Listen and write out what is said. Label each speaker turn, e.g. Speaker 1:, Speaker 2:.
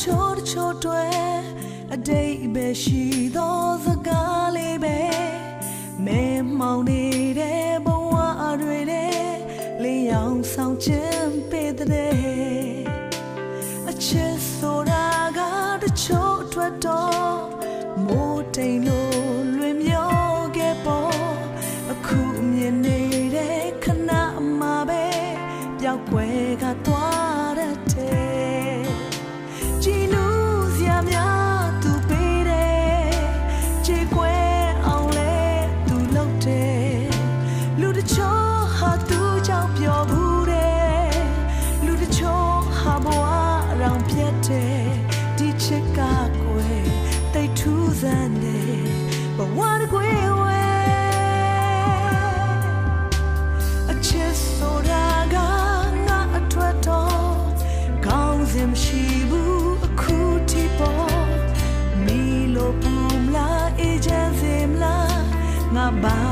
Speaker 1: ချိုတွေအတိတ်ပဲရှိသောစကားလေးပဲမဲမောင်နေတဲ့ဘဝတွေနဲ့လေယောင်ဆောင်ခြင်းပေးတဲ့အချစ်ဆိုတာကတချို့အတွက်တော့မိုးတိမ်လို့လွင်မြောခဲ့ပေါ်အခုမြင်နေတဲ့ခဏမှာပဲပျောက်ကွယ်ကသွားတဲ့ကြည်နူးစရာများသူပေးတယ်ခြေကွယ်အောင်လဲသူလုပ်တယ်လူတချို့ဟာသူကြောင့်ပျော်ဘူးတယ်လူတချို့ဟာဘဝရောင်ပြတ်တယ်ဒီချစ်ကကွယ်တိတ်ထူးဆန်းတယ်ဘဝကွယ်ဝဲအချစ်ဆိုတာကငါအတွက်တော့ကောင်းစင်မရှိဘူးအခုထိပေါ်မီလိုပူမလားအေဂျင့်စင်မလားငါဘာ